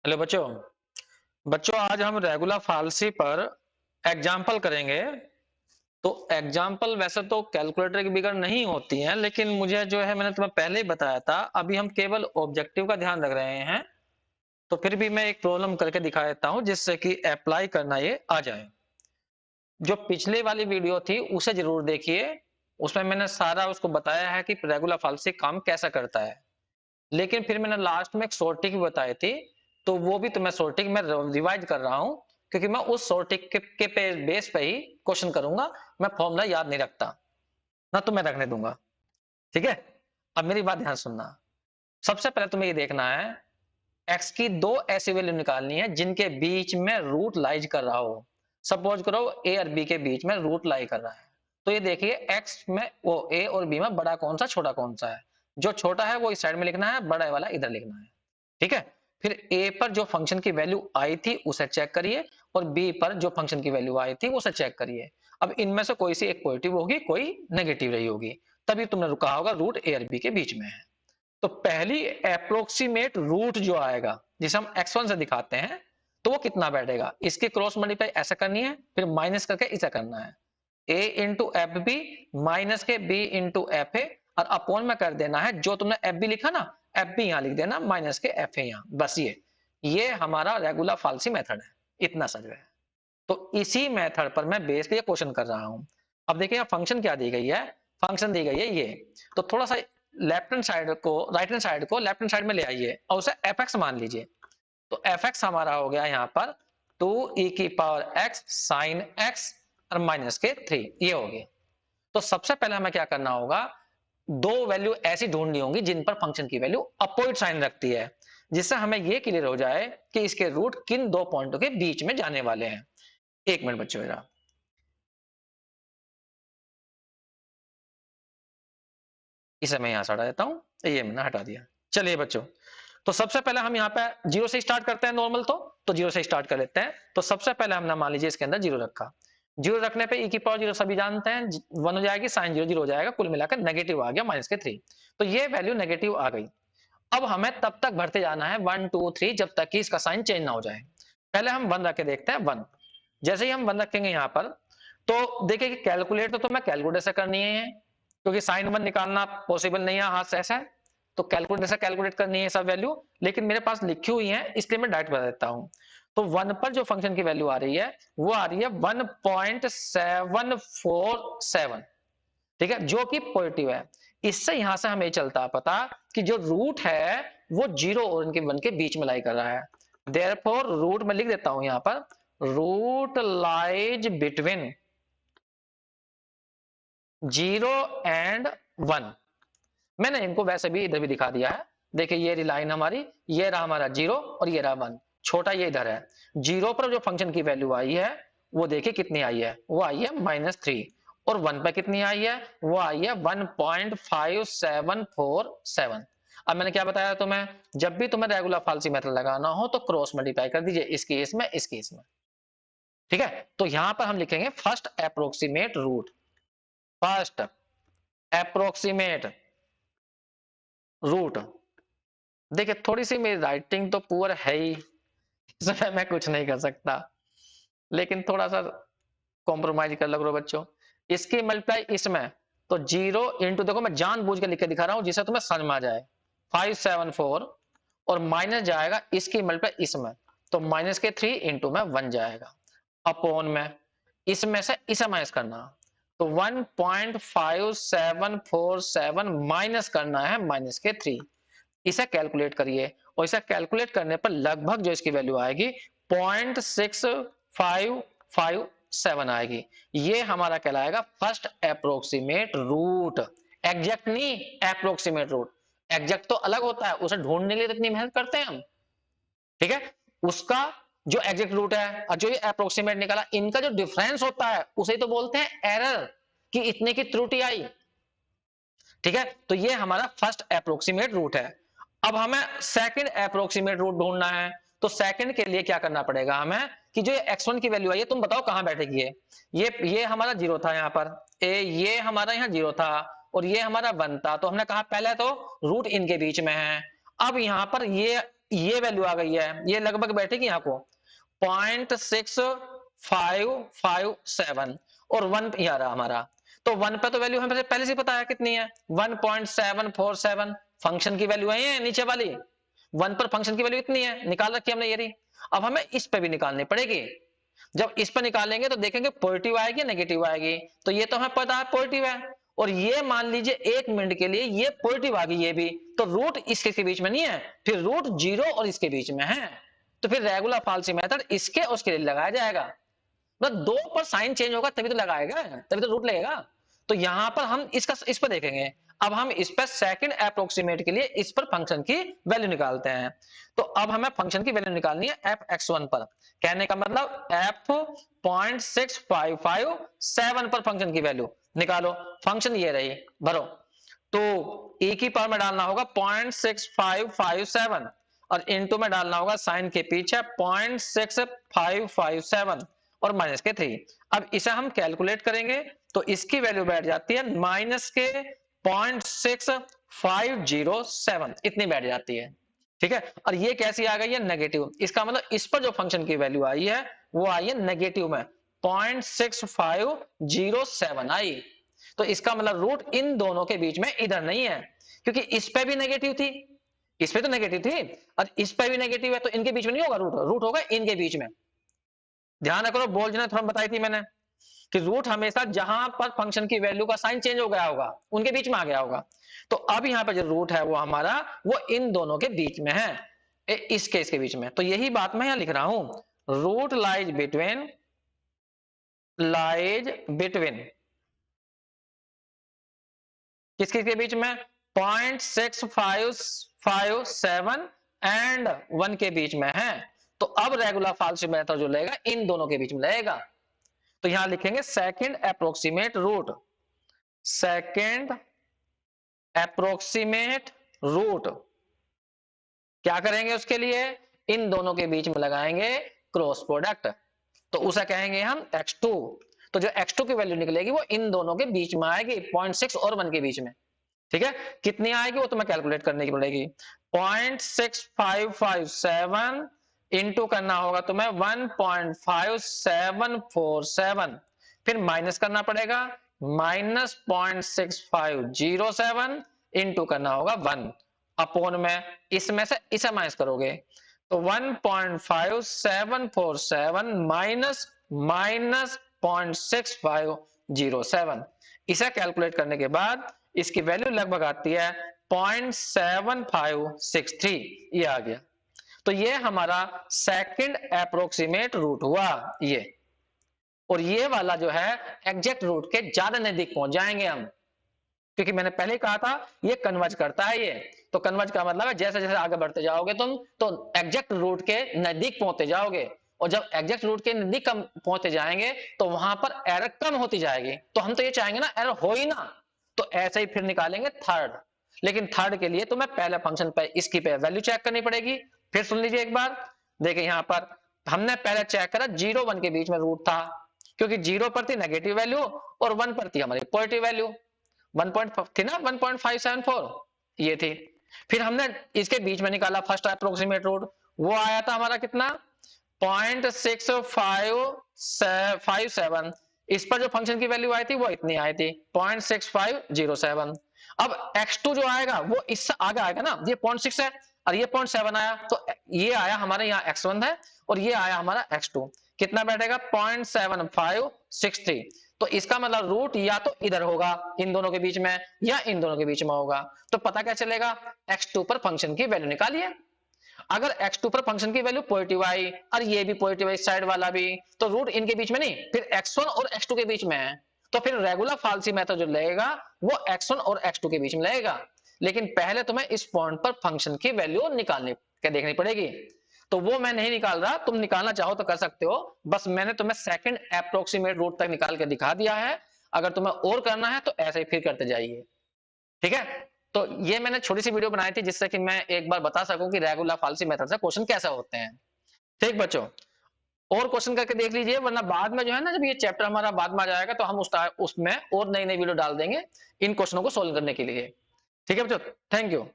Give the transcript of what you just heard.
Hello बच्चों। बच्चों आज हम रेगुलर फाल्सी पर एग्जाम्पल करेंगे। तो एग्जाम्पल वैसे तो कैलकुलेटर की बिगड़ नहीं होती हैं, लेकिन मुझे जो है मैंने तुम्हें पहले ही बताया था, अभी हम केवल ऑब्जेक्टिव का ध्यान रख रहे हैं। तो फिर भी मैं एक प्रॉब्लम करके दिखा देता हूं जिससे कि अप्लाई करना ये आ जाए। जो पिछली वाली वीडियो थी उसे जरूर देखिए, उसमें मैंने सारा उसको बताया है कि रेगुलर फाल्सी काम कैसा करता है। लेकिन फिर मैंने लास्ट में एक शॉर्ट ट्रिक बताई थी, तो वो भी तुम्हें शॉर्ट ट्रिक मैं रिवाइज कर रहा हूं, क्योंकि मैं उस शॉर्ट ट्रिक के बेस पे ही क्वेश्चन करूंगा। मैं फॉर्मूला याद नहीं रखता ना, तो मैं रखने दूंगा। ठीक है, अब मेरी बात ध्यान सुनना। सबसे पहले तुम्हें ये देखना है, एक्स की दो ऐसी वैल्यू निकालनी है जिनके बीच में रूट लाइज कर रहा हो। सपोज करो ए और बी के बीच में रूट लाई कर रहा है। तो ये देखिए एक्स में वो ए और बी में बड़ा कौन सा छोटा कौन सा है। जो छोटा है वो इस साइड में लिखना है, बड़ा वाला इधर लिखना है। ठीक है, फिर ए पर जो फंक्शन की वैल्यू आई थी उसे चेक करिए, और बी पर जो फंक्शन की वैल्यू आई थी उसे चेक करिए। अब इनमें से कोई सी एक पॉजिटिव होगी, कोई नेगेटिव रही होगी, तभी तुमने कहा होगा रूट ए और बी के बीच में है। तो पहली अप्रोक्सीमेट रूट जो आएगा, जिसे हम x1 से दिखाते हैं, तो वो कितना बैठेगा, इसकी क्रॉस मल्टीप्लाई ऐसा करनी है, फिर माइनस करके इसे करना है। a into F B minus के b इंटू एफ ए, और अपॉन में कर देना है जो तुमने एफ बी लिखा ना, एफ बी यहां लिख देना, माइनस के एफ ए यहां। बस ये हमारा रेगुलर फाल्सी मेथड है। इतना समझ गए। तो इसी मेथड पर मैं बेस पे क्वेश्चन कर रहा हूं। अब देखिए फंक्शन क्या दी गई है। फंक्शन दी गई है ये। तो थोड़ा सा लेफ्ट हैंड साइड को राइट हैंड साइड को लेफ्ट हैंड साइड में ले आइए और उसे एफ एक्स मान लीजिए। तो एफ एक्स हमारा हो गया यहाँ पर 2e⁻x साइन एक्स और माइनस के 3, ये हो गया। तो सबसे पहले हमें क्या करना होगा, दो वैल्यू ऐसी ढूंढनी होंगी जिन पर फंक्शन की वैल्यू अपोजिट साइन रखती है, जिससे हमें यह क्लियर हो जाए कि इसके रूट किन दो पॉइंटों के बीच में जाने वाले हैं। एक मिनट बच्चों जरा, इसे मैं यहां से हटा देता हूं, ये मैंने हटा दिया। चलिए बच्चों, तो सबसे पहले हम यहाँ पे जीरो से स्टार्ट करते हैं नॉर्मल। तो जीरो से स्टार्ट कर लेते हैं। तो सबसे पहले हमने मान लीजिए इसके अंदर जीरो रखा। जीरो रखने पे e⁻0 सभी जानते हैं 1 हो जाएगी, साइन जीरो जीरो हो जाएगा, कुल मिलाकर नेगेटिव आ गया माइनस के 3। तो ये वैल्यू नेगेटिव आ गई। अब हमें तब तक भरते जाना है 1 2 3 जब तक कि इसका साइन चेंज ना हो जाए। पहले हम 1 रख के देखते हैं। 1 जैसे ही हम 1 रखेंगे यहाँ पर, तो देखिए कि कैलकुलेटर तो मैं कैलकुलेटर से करनी है, क्योंकि साइन 1 निकालना पॉसिबल नहीं है हाथ से ऐसा। तो कैलकुलेटर से कैलकुलेट करनी है सब वैल्यू, लेकिन मेरे पास लिखी हुई है इसलिए मैं डायरेक्ट बता देता हूं। तो 1 पर जो फंक्शन की वैल्यू आ रही है वो आ रही है 1.747। ठीक है, जो कि पॉजिटिव है। इससे यहां से हमें चलता पता कि जो रूट है वो 0 और इनके 1 के बीच में लाई कर रहा है। देयरफॉर रूट में लिख देता हूं यहां पर, रूट लाइज बिटवीन 0 एंड 1। मैंने इनको वैसे भी इधर भी दिखा दिया है। देखिए ये लाइन हमारी, ये रहा हमारा 0 और ये रहा 1। छोटा ये इधर है। 0 पर जो फंक्शन की वैल्यू आई है वो देखिए कितनी आई है, वो आई है -3। और 1 पर कितनी आई है, वो आई है 1.5747। अब मैंने क्या बताया तुम्हें, जब भी तुम्हें रेगुलर फाल्सी मेथड लगाना हो तो क्रॉस मल्टीप्लाई कर दीजिए, इसकी इसमें इसकी इसमें। ठीक है, तो यहां पर हम लिखेंगे first approximate root. First approximate root. देखिए थोड़ी सी मेरी राइटिंग तो पुअर है ही, इसमें मैं कुछ नहीं कर सकता, लेकिन थोड़ा सा कॉम्प्रोमाइज कर लग रहा बच्चों। इसकी मल्टीप्लाई इसमें, तो 0 इंटू, देखो मैं जानबूझ के लिख के दिखा रहा हूं जिससे तुम्हें समझ में आ जाए, 574, और माइनस जाएगा इसकी मल्टीप्लाई इसमें, तो माइनस के 3 इंटू में 1 जाएगा, अपॉन में इसमें से इसे माइनस करना। तो 1.5747 माइनस करना है माइनस के 3। इसे कैलकुलेट करिए, और इसे कैलकुलेट करने पर लगभग जो इसकी वैल्यू आएगी 0.6557 आएगी। ये हमारा कहलाएगा फर्स्ट अप्रोक्सीमेट रूट। एग्जैक्ट नहीं, अप्रोक्सीमेट रूट। एग्जैक्ट तो अलग होता है, उसे ढूंढने के लिए तो इतनी मेहनत करते हैं हम। ठीक है, उसका जो एग्जैक्ट रूट है और जो ये अप्रोक्सीमेट निकाला, इनका जो डिफरेंस होता है उसे तो बोलते हैं एरर, कि इतने की त्रुटि आई। ठीक है, तो ये हमारा फर्स्ट अप्रोक्सीमेट रूट है। अब हमें सेकंड अप्रोक्सीमेट रूट ढूंढना है। तो सेकंड के लिए क्या करना पड़ेगा हमें, कि जो x1 की वैल्यू आई है, तुम बताओ कहां बैठेगी ये हमारा 0 था यहाँ पर, ये हमारा यहाँ 0 था, और ये हमारा 1 था। तो हमने कहा पहले तो रूट इनके बीच में है। अब यहाँ पर ये ये वैल्यू आ गई है, ये लगभग बैठेगी यहाँ को 0.6557 और 1 यहाँ रहा हमारा। तो 1 पे तो वैल्यू हमें पहले से पता है कितनी है, 1.747 फंक्शन की वैल्यू है नीचे वाली। 1 पर फंक्शन की वैल्यू इतनी है, निकाल रखी हमने ये रही। अब हमें इस पे भी निकालनी पड़ेगी। जब इस पर निकालेंगे तो देखेंगे पॉजिटिव आएगी नेगेटिव आएगी। तो ये तो हमें पता है पॉजिटिव है, और ये मान लीजिए 1 मिनट के लिए ये पॉजिटिव आ गई ये भी, तो रूट इसके बीच में नहीं है, फिर रूट 0 और इसके बीच में है। तो फिर रेगुलर फाल्सी मेथड इसके और उसके लिए लगाया जाएगा। मतलब 2 पर साइन चेंज होगा तभी तो लगाएगा, तभी तो रूट लगेगा। तो यहां पर हम इस पर देखेंगे। अब हम इस पर सेकंड अप्रोक्सीमेट के लिए इस पर फंक्शन की वैल्यू निकालते हैं। तो अब हमें फंक्शन की वैल्यू निकालनी है f(x1) पर। कहने का मतलब f.6557 पर फंक्शन की वैल्यू निकालो। फंक्शन ये रही, भरो। तो e की पावर में डालना होगा 0.6557 और इनटू में डालना होगा साइन के पीछे 0.6557 और माइनस के 3। अब इसे हम कैलकुलेट करेंगे तो इसकी वैल्यू बैठ जाती है माइनस के 0.6507, इतनी बैठ जाती है। ठीक है, और ये कैसी आ गई है, नेगेटिव। इसका मतलब इस पर जो फंक्शन की वैल्यू आई है वो आई है नेगेटिव में 0.6507 आई। तो इसका मतलब रूट इन दोनों के बीच में इधर नहीं है, क्योंकि इस पे भी नेगेटिव थी, इस पे तो नेगेटिव थी और इस पे भी नेगेटिव है, तो इनके बीच में नहीं होगा रूट, रूट होगा इनके बीच में। ध्यान रखो, बोल जो थोड़ा बताई थी मैंने कि रूट हमेशा जहां पर फंक्शन की वैल्यू का साइन चेंज हो गया होगा उनके बीच में आ गया होगा। तो अब यहाँ पर जो रूट है वो हमारा वो इन दोनों के बीच में है, इसके बीच में। तो यही बात मैं यहाँ लिख रहा हूं, रूट लाइज बिटवीन किसके बीच में, 0.6557 एंड 1 के बीच में है। तो अब रेगुलर फाल्सी मेथड जो लेगा इन दोनों के बीच में लेगा। तो यहां लिखेंगे second approximate root, second approximate root. क्या करेंगे उसके लिए, इन दोनों के बीच में लगाएंगे क्रॉस प्रोडक्ट, तो उसे कहेंगे हम x2। तो जो x2 की वैल्यू निकलेगी वो इन दोनों के बीच में आएगी, 0.6 और 1 के बीच में। ठीक है, कितनी आएगी वो तो मैं कैलकुलेट करने की पड़ेगी। 0.6557 इंटू करना होगा तो मैं 1.5747, फिर माइनस करना पड़ेगा -0.6507 इंटू करना होगा 1 अपोन में, इसमें से इसे माइनस करोगे तो 1.5747 माइनस -0.6507। इसे कैलकुलेट करने के बाद इसकी वैल्यू लगभग आती है 0.7563, ये आ गया। तो ये हमारा सेकंड अप्रोक्सीमेट रूट हुआ ये। और ये वाला जो है एग्जैक्ट रूट के ज्यादा नजदीक पहुंच जाएंगे हम, क्योंकि मैंने पहले ही कहा था ये कन्वर्ज करता है ये। तो कन्वर्ज का मतलब है जैसे जैसे आगे बढ़ते जाओगे तुम तो एग्जैक्ट रूट के नजदीक पहुंचते जाओगे, और जब एग्जैक्ट रूट के नजदीक पहुंचते जाएंगे तो वहां पर एरर कम होती जाएगी। तो हम तो ये चाहेंगे ना एरर हो ही ना, तो ऐसे ही फिर निकालेंगे थर्ड। लेकिन थर्ड के लिए तो मैं पहले फंक्शन पे इसकी पे वैल्यू चेक करनी पड़ेगी। फिर सुन लीजिए एक बार, देखिए यहाँ पर हमने पहले चेक करा 0 1 के बीच में रूट था, क्योंकि 0 पर थी नेगेटिव वैल्यू और 1 पर थी हमारी पॉजिटिव वैल्यू, 1 थी ना 1.574 ये थी। फिर हमने इसके बीच में निकाला फर्स्ट अप्रोक्सीमेट रूट, वो आया था हमारा कितना 0.6557। इस पर जो फंक्शन की वैल्यू आई थी वो इतनी आई थी 0.6507। अब x2 जो आएगा वो इससे आगे आएगा ना, ये 0.6 है और ये 0.7 आया, तो ये आया हमारे यहाँ x1 है और ये आया हमारा x2, कितना बैठेगा 0.7563। तो इसका मतलब रूट या तो इधर होगा इन दोनों के बीच में या इन दोनों के बीच में होगा। तो पता क्या चलेगा, x2 पर फंक्शन की वैल्यू निकालिए। अगर x2 पर फंक्शन की वैल्यू पॉजिटिव आई और ये भी पॉजिटिव है इस साइड वाला भी, तो रूट इनके बीच में नहीं, फिर x1 और x2 के बीच में है। तो फिर रेगुलर फाल्सी मेथड जो लगेगा वो x1 और x2 के बीच में लगेगा। लेकिन पहले तुम्हें इस पॉइंट पर फंक्शन की वैल्यू निकालनी क्या देखनी पड़ेगी। तो वो मैं नहीं निकाल रहा, तुम निकालना चाहो तो कर सकते हो, बस मैंने तुम्हें सेकंड अप्रोक्सीमेट रूट तक निकाल के दिखा दिया है। अगर तुम्हें और करना है तो ऐसे ही फिर करते जाइए। ठीक है, तो ये मैंने छोटी सी वीडियो बनाई थी जिससे कि मैं एक बार बता सकूं कि रेगुलर फाल्सी मेथड से क्वेश्चन कैसे होते हैं। ठीक बच्चों, और क्वेश्चन करके देख लीजिए, वरना बाद में जो है ना जब ये चैप्टर हमारा बाद में आ जाएगा तो हम उसमें और नई नई वीडियो डाल देंगे इन क्वेश्चनों को सोल्व करने के लिए। ठीक है बच्चों, थैंक यू।